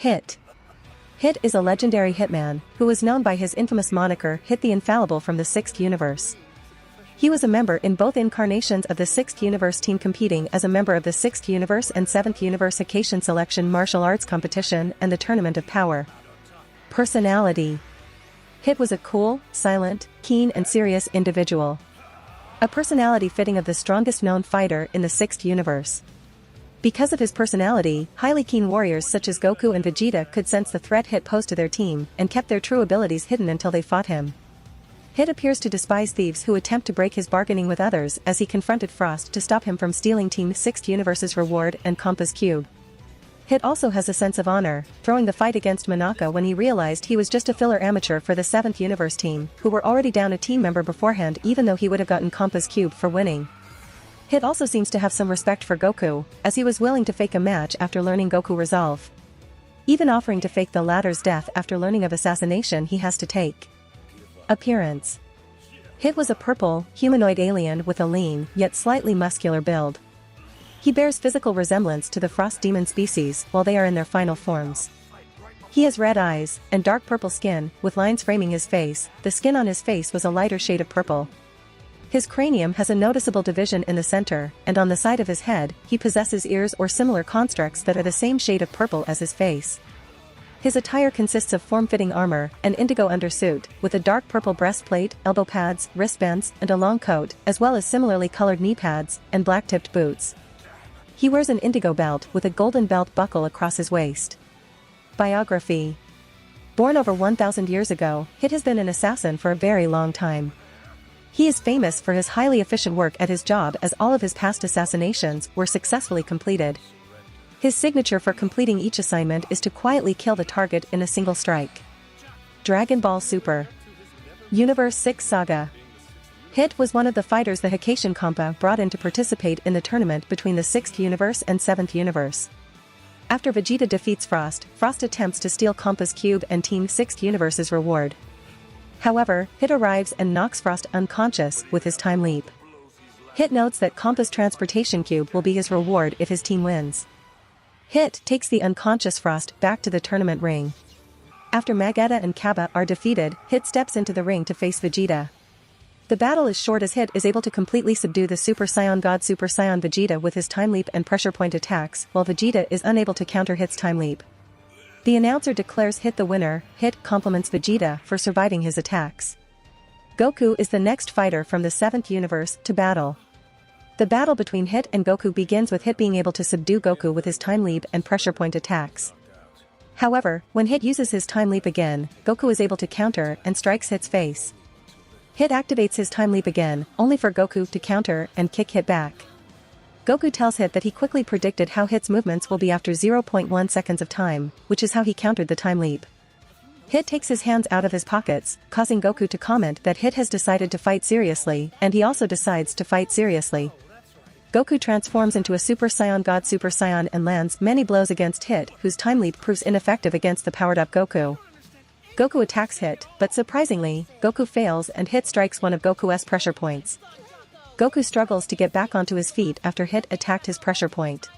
Hit. Hit is a legendary hitman, who was known by his infamous moniker Hit the Infallible from the 6th universe. He was a member in both incarnations of the 6th universe team, competing as a member of the 6th universe and 7th universe Hakaishin selection martial arts competition and the Tournament of Power. Personality. Hit was a cool, silent, keen and serious individual. A personality fitting of the strongest known fighter in the 6th universe. Because of his personality, highly keen warriors such as Goku and Vegeta could sense the threat Hit posed to their team and kept their true abilities hidden until they fought him. Hit appears to despise thieves who attempt to break his bargaining with others, as he confronted Frost to stop him from stealing Team 6th Universe's reward and Compass Cube. Hit also has a sense of honor, throwing the fight against Monaka when he realized he was just a filler amateur for the 7th Universe team, who were already down a team member beforehand, even though he would have gotten Compass Cube for winning. Hit also seems to have some respect for Goku, as he was willing to fake a match after learning Goku resolve. Even offering to fake the latter's death after learning of assassination he has to take. Appearance. Hit was a purple, humanoid alien with a lean, yet slightly muscular build. He bears physical resemblance to the frost demon species while they are in their final forms. He has red eyes, and dark purple skin, with lines framing his face. The skin on his face was a lighter shade of purple. His cranium has a noticeable division in the center, and on the side of his head, he possesses ears or similar constructs that are the same shade of purple as his face. His attire consists of form-fitting armor, an indigo undersuit, with a dark purple breastplate, elbow pads, wristbands, and a long coat, as well as similarly colored knee pads, and black-tipped boots. He wears an indigo belt with a golden belt buckle across his waist. Biography. Born over 1,000 years ago, Hit has been an assassin for a very long time. He is famous for his highly efficient work at his job, as all of his past assassinations were successfully completed. His signature for completing each assignment is to quietly kill the target in a single strike. Dragon Ball Super. Universe 6 Saga. Hit was one of the fighters the Hakaishin Compa brought in to participate in the tournament between the 6th universe and 7th universe. After Vegeta defeats Frost, Frost attempts to steal Compass Cube and Team 6th universe's reward. However, Hit arrives and knocks Frost unconscious with his time leap. Hit notes that Compass Transportation Cube will be his reward if his team wins. Hit takes the unconscious Frost back to the tournament ring. After Magetta and Kaba are defeated, Hit steps into the ring to face Vegeta. The battle is short, as Hit is able to completely subdue the Super Saiyan God Super Saiyan Vegeta with his time leap and pressure point attacks, while Vegeta is unable to counter Hit's time leap. The announcer declares Hit the winner. Hit compliments Vegeta for surviving his attacks. Goku is the next fighter from the 7th universe to battle. The battle between Hit and Goku begins with Hit being able to subdue Goku with his time leap and pressure point attacks. However, when Hit uses his time leap again, Goku is able to counter and strikes Hit's face. Hit activates his time leap again, only for Goku to counter and kick Hit back. Goku tells Hit that he quickly predicted how Hit's movements will be after 0.1 seconds of time, which is how he countered the time leap. Hit takes his hands out of his pockets, causing Goku to comment that Hit has decided to fight seriously, and he also decides to fight seriously. Goku transforms into a Super Saiyan God Super Saiyan and lands many blows against Hit, whose time leap proves ineffective against the powered-up Goku. Goku attacks Hit, but surprisingly, Goku fails and Hit strikes one of Goku's pressure points. Goku struggles to get back onto his feet after Hit attacked his pressure point.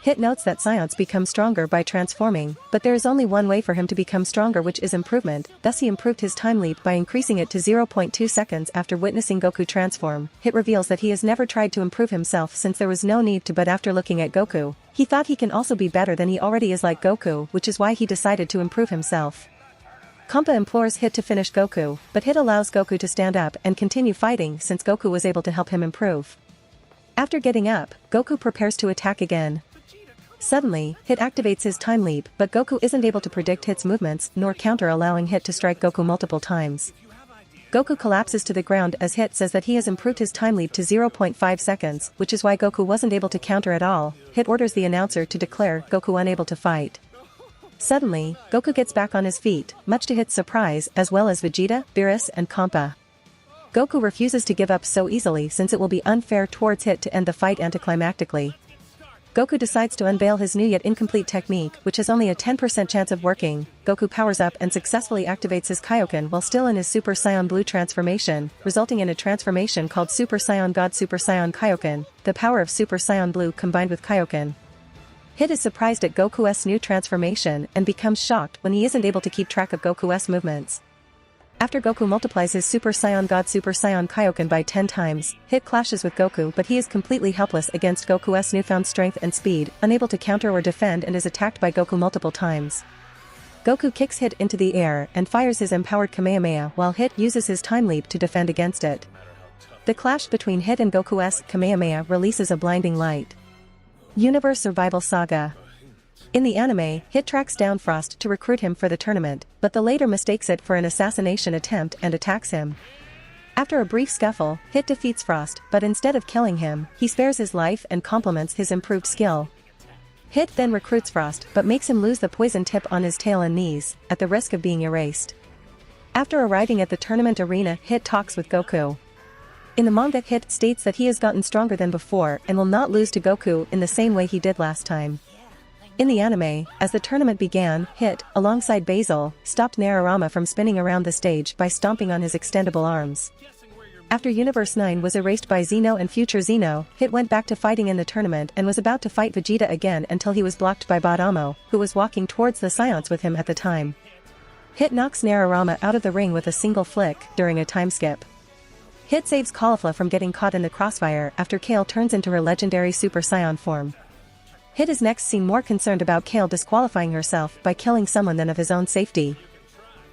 Hit notes that Saiyan's become stronger by transforming, but there is only one way for him to become stronger, which is improvement. Thus he improved his time leap by increasing it to 0.2 seconds after witnessing Goku transform. Hit reveals that he has never tried to improve himself since there was no need to, but after looking at Goku, he thought he can also be better than he already is like Goku, which is why he decided to improve himself. Kompa implores Hit to finish Goku, but Hit allows Goku to stand up and continue fighting since Goku was able to help him improve. After getting up, Goku prepares to attack again. Suddenly, Hit activates his time leap, but Goku isn't able to predict Hit's movements nor counter, allowing Hit to strike Goku multiple times. Goku collapses to the ground as Hit says that he has improved his time leap to 0.5 seconds, which is why Goku wasn't able to counter at all. Hit orders the announcer to declare Goku unable to fight. Suddenly, Goku gets back on his feet, much to Hit's surprise, as well as Vegeta, Beerus and Kompa. Goku refuses to give up so easily since it will be unfair towards Hit to end the fight anticlimactically. Goku decides to unveil his new yet incomplete technique, which has only a 10% chance of working. Goku powers up and successfully activates his Kaioken while still in his Super Saiyan Blue transformation, resulting in a transformation called Super Saiyan God Super Saiyan Kaioken, the power of Super Saiyan Blue combined with Kaioken. Hit is surprised at Goku's new transformation and becomes shocked when he isn't able to keep track of Goku's movements. After Goku multiplies his Super Saiyan God Super Saiyan Kaioken by 10 times, Hit clashes with Goku but he is completely helpless against Goku's newfound strength and speed, unable to counter or defend, and is attacked by Goku multiple times. Goku kicks Hit into the air and fires his empowered Kamehameha while Hit uses his time leap to defend against it. The clash between Hit and Goku's Kamehameha releases a blinding light. Universe Survival Saga. In the anime, Hit tracks down Frost to recruit him for the tournament, but the latter mistakes it for an assassination attempt and attacks him. After a brief scuffle, Hit defeats Frost, but instead of killing him, he spares his life and compliments his improved skill. Hit then recruits Frost but makes him lose the poison tip on his tail and knees, at the risk of being erased. After arriving at the tournament arena, Hit talks with Goku. In the manga, Hit states that he has gotten stronger than before and will not lose to Goku in the same way he did last time. In the anime, as the tournament began, Hit, alongside Basil, stopped Narirama from spinning around the stage by stomping on his extendable arms. After Universe 9 was erased by Xeno and Future Xeno, Hit went back to fighting in the tournament and was about to fight Vegeta again until he was blocked by Badamo, who was walking towards the seance with him at the time. Hit knocks Narirama out of the ring with a single flick during a time skip. Hit saves Caulifla from getting caught in the crossfire after Kale turns into her legendary Super Saiyan form. Hit is next seen more concerned about Kale disqualifying herself by killing someone than of his own safety.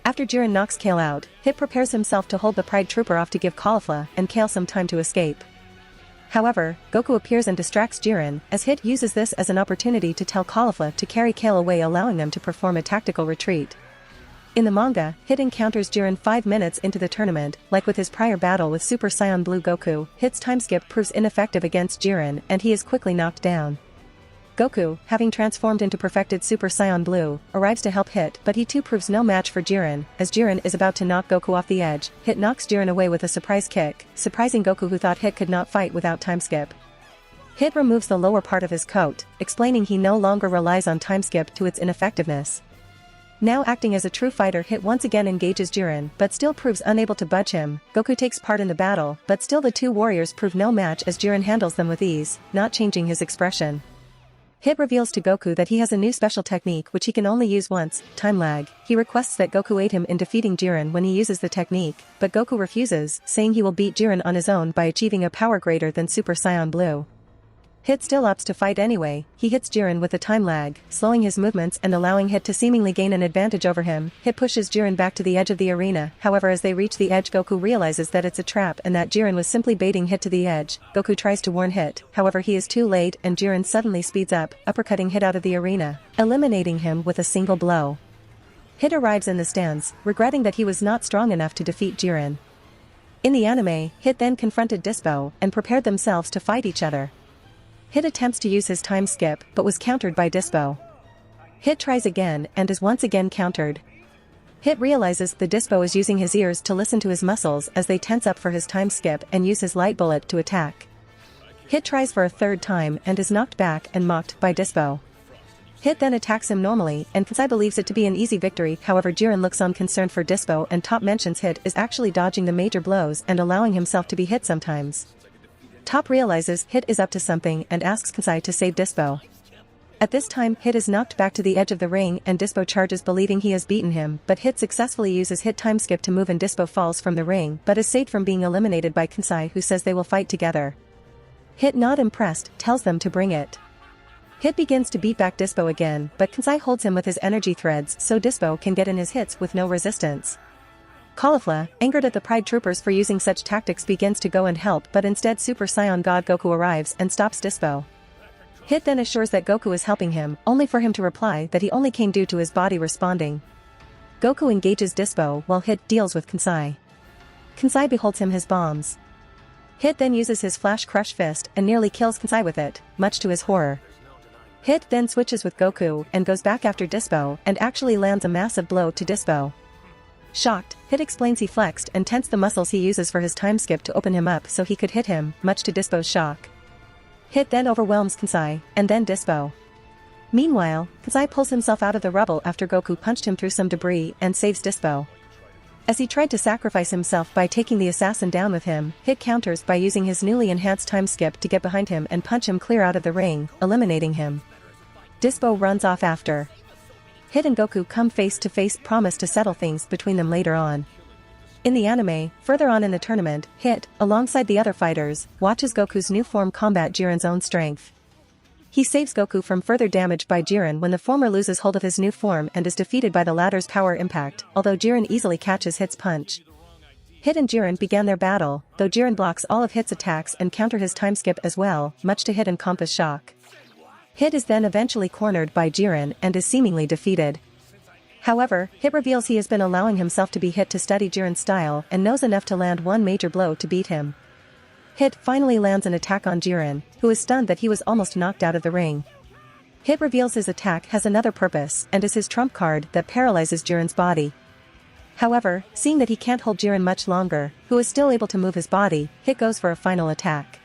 After Jiren knocks Kale out, Hit prepares himself to hold the Pride Trooper off to give Caulifla and Kale some time to escape. However, Goku appears and distracts Jiren, as Hit uses this as an opportunity to tell Caulifla to carry Kale away, allowing them to perform a tactical retreat. In the manga, Hit encounters Jiren 5 minutes into the tournament. Like with his prior battle with Super Saiyan Blue Goku, Hit's time skip proves ineffective against Jiren and he is quickly knocked down. Goku, having transformed into perfected Super Saiyan Blue, arrives to help Hit, but he too proves no match for Jiren. As Jiren is about to knock Goku off the edge, Hit knocks Jiren away with a surprise kick, surprising Goku, who thought Hit could not fight without time skip. Hit removes the lower part of his coat, explaining he no longer relies on time skip to its ineffectiveness. Now acting as a true fighter, Hit once again engages Jiren, but still proves unable to budge him. Goku takes part in the battle, but still the two warriors prove no match as Jiren handles them with ease, not changing his expression. Hit reveals to Goku that he has a new special technique which he can only use once, time lag. He requests that Goku aid him in defeating Jiren when he uses the technique, but Goku refuses, saying he will beat Jiren on his own by achieving a power greater than Super Saiyan Blue. Hit still opts to fight anyway. He hits Jiren with a time lag, slowing his movements and allowing Hit to seemingly gain an advantage over him. Hit pushes Jiren back to the edge of the arena. However, as they reach the edge, Goku realizes that it's a trap and that Jiren was simply baiting Hit to the edge. Goku tries to warn Hit, however he is too late and Jiren suddenly speeds up, uppercutting Hit out of the arena, eliminating him with a single blow. Hit arrives in the stands, regretting that he was not strong enough to defeat Jiren. In the anime, Hit then confronted Dispo and prepared themselves to fight each other. Hit attempts to use his time skip but was countered by Dispo. Hit tries again and is once again countered. Hit realizes the Dispo is using his ears to listen to his muscles as they tense up for his time skip and use his light bullet to attack. Hit tries for a third time and is knocked back and mocked by Dispo. Hit then attacks him normally and Kansai believes it to be an easy victory. However, Jiren looks on concerned for Dispo and Top mentions Hit is actually dodging the major blows and allowing himself to be hit sometimes. Top realizes Hit is up to something and asks Kansai to save Dispo. At this time, Hit is knocked back to the edge of the ring and Dispo charges, believing he has beaten him, but Hit successfully uses Hit time skip to move and Dispo falls from the ring but is saved from being eliminated by Kansai, who says they will fight together. Hit, not impressed, tells them to bring it. Hit begins to beat back Dispo again, but Kansai holds him with his energy threads so Dispo can get in his hits with no resistance. Caulifla, angered at the Pride Troopers for using such tactics, begins to go and help, but instead Super Saiyan God Goku arrives and stops Dispo. Hit then assures that Goku is helping him, only for him to reply that he only came due to his body responding. Goku engages Dispo while Hit deals with Kansai. Kansai beholds him his bombs. Hit then uses his Flash Crush Fist and nearly kills Kansai with it, much to his horror. Hit then switches with Goku and goes back after Dispo and actually lands a massive blow to Dispo. Shocked, Hit explains he flexed and tensed the muscles he uses for his time skip to open him up so he could hit him, much to Dispo's shock. Hit then overwhelms Kansai, and then Dispo. Meanwhile, Kansai pulls himself out of the rubble after Goku punched him through some debris and saves Dispo. As he tried to sacrifice himself by taking the assassin down with him, Hit counters by using his newly enhanced time skip to get behind him and punch him clear out of the ring, eliminating him. Dispo runs off after. Hit and Goku come face to face, promise to settle things between them later on. In the anime, further on in the tournament, Hit, alongside the other fighters, watches Goku's new form combat Jiren's own strength. He saves Goku from further damage by Jiren when the former loses hold of his new form and is defeated by the latter's power impact, although Jiren easily catches Hit's punch. Hit and Jiren began their battle, though Jiren blocks all of Hit's attacks and counter his time skip as well, much to Hit and Compa's shock. Hit is then eventually cornered by Jiren and is seemingly defeated. However, Hit reveals he has been allowing himself to be hit to study Jiren's style and knows enough to land one major blow to beat him. Hit finally lands an attack on Jiren, who is stunned that he was almost knocked out of the ring. Hit reveals his attack has another purpose and is his trump card that paralyzes Jiren's body. However, seeing that he can't hold Jiren much longer, who is still able to move his body, Hit goes for a final attack.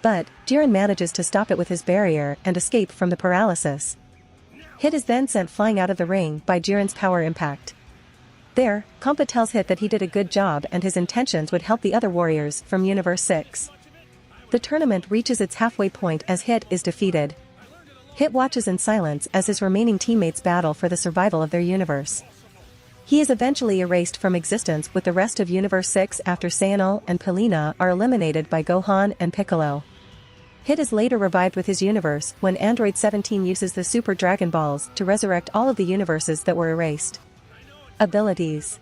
But, Jiren manages to stop it with his barrier and escape from the paralysis. Hit is then sent flying out of the ring by Jiren's power impact. There, Compa tells Hit that he did a good job and his intentions would help the other warriors from Universe 6. The tournament reaches its halfway point as Hit is defeated. Hit watches in silence as his remaining teammates battle for the survival of their universe. He is eventually erased from existence with the rest of Universe 6 after Sayonal and Pilina are eliminated by Gohan and Piccolo. Hit is later revived with his universe when Android 17 uses the Super Dragon Balls to resurrect all of the universes that were erased. Abilities.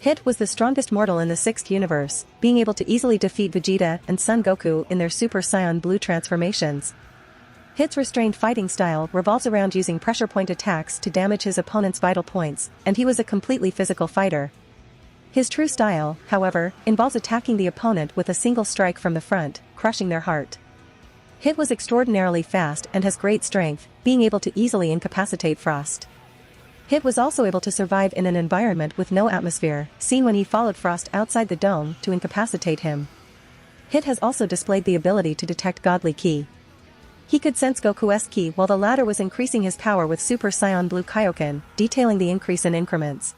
Hit was the strongest mortal in the 6th universe, being able to easily defeat Vegeta and Son Goku in their Super Saiyan Blue transformations. Hit's restrained fighting style revolves around using pressure point attacks to damage his opponent's vital points, and he was a completely physical fighter. His true style, however, involves attacking the opponent with a single strike from the front, crushing their heart. Hit was extraordinarily fast and has great strength, being able to easily incapacitate Frost. Hit was also able to survive in an environment with no atmosphere, seen when he followed Frost outside the dome to incapacitate him. Hit has also displayed the ability to detect godly ki. He could sense Goku's ki while the latter was increasing his power with Super Saiyan Blue Kaioken, detailing the increase in increments.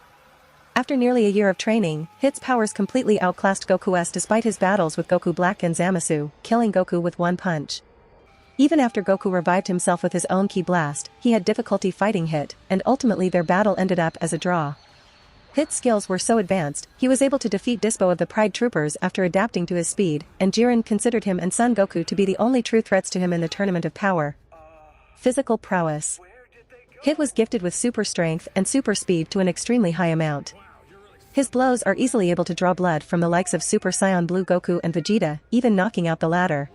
After nearly a year of training, Hit's powers completely outclassed Goku's despite his battles with Goku Black and Zamasu, killing Goku with one punch. Even after Goku revived himself with his own Ki Blast, he had difficulty fighting Hit, and ultimately their battle ended up as a draw. Hit's skills were so advanced, he was able to defeat Dispo of the Pride Troopers after adapting to his speed, and Jiren considered him and Son Goku to be the only true threats to him in the Tournament of Power. Physical prowess. Hit was gifted with super strength and super speed to an extremely high amount. His blows are easily able to draw blood from the likes of Super Saiyan Blue Goku and Vegeta, even knocking out the latter.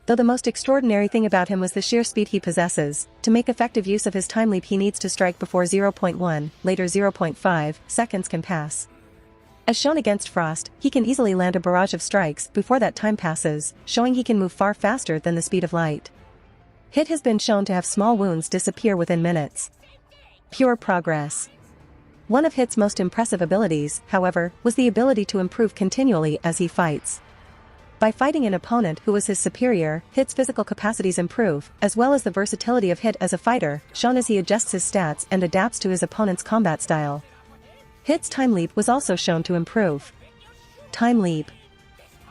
Though the most extraordinary thing about him was the sheer speed he possesses, to make effective use of his time leap he needs to strike before 0.1, later 0.5, seconds can pass. As shown against Frost, he can easily land a barrage of strikes before that time passes, showing he can move far faster than the speed of light. Hit has been shown to have small wounds disappear within minutes. Pure progress. One of Hit's most impressive abilities, however, was the ability to improve continually as he fights. By fighting an opponent who was his superior, Hit's physical capacities improve, as well as the versatility of Hit as a fighter, shown as he adjusts his stats and adapts to his opponent's combat style. Hit's time leap was also shown to improve. Time leap.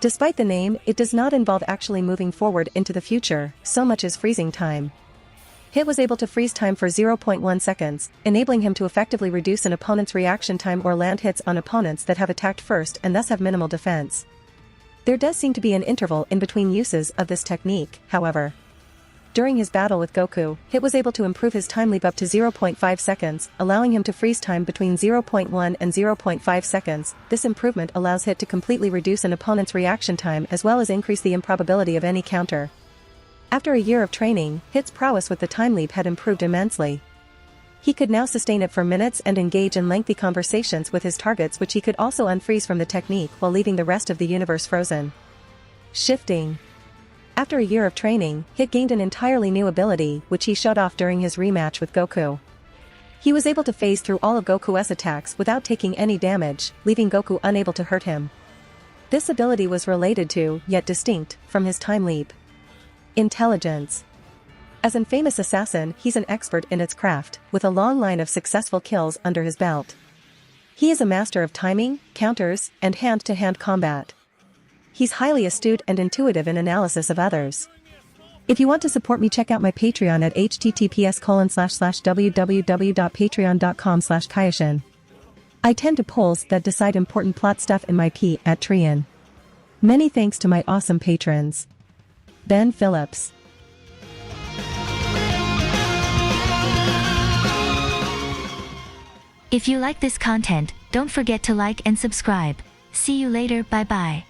Despite the name, it does not involve actually moving forward into the future, so much as freezing time. Hit was able to freeze time for 0.1 seconds, enabling him to effectively reduce an opponent's reaction time or land hits on opponents that have attacked first and thus have minimal defense. There does seem to be an interval in between uses of this technique, however. During his battle with Goku, Hit was able to improve his time leap up to 0.5 seconds, allowing him to freeze time between 0.1 and 0.5 seconds. This improvement allows Hit to completely reduce an opponent's reaction time as well as increase the improbability of any counter. After a year of training, Hit's prowess with the time leap had improved immensely. He could now sustain it for minutes and engage in lengthy conversations with his targets, which he could also unfreeze from the technique while leaving the rest of the universe frozen. Shifting. After a year of training, Hit gained an entirely new ability which he showed off during his rematch with Goku. He was able to phase through all of Goku's attacks without taking any damage, leaving Goku unable to hurt him. This ability was related to, yet distinct, from his time leap. Intelligence. As an famous assassin, he's an expert in its craft, with a long line of successful kills under his belt. He is a master of timing, counters, and hand-to-hand combat. He's highly astute and intuitive in analysis of others. If you want to support me, check out my Patreon at https://www.patreon.com/Hakaishin. I tend to polls that decide important plot stuff in my P at Trian. Many thanks to my awesome patrons. Ben Phillips. If you like this content, don't forget to like and subscribe. See you later, bye bye.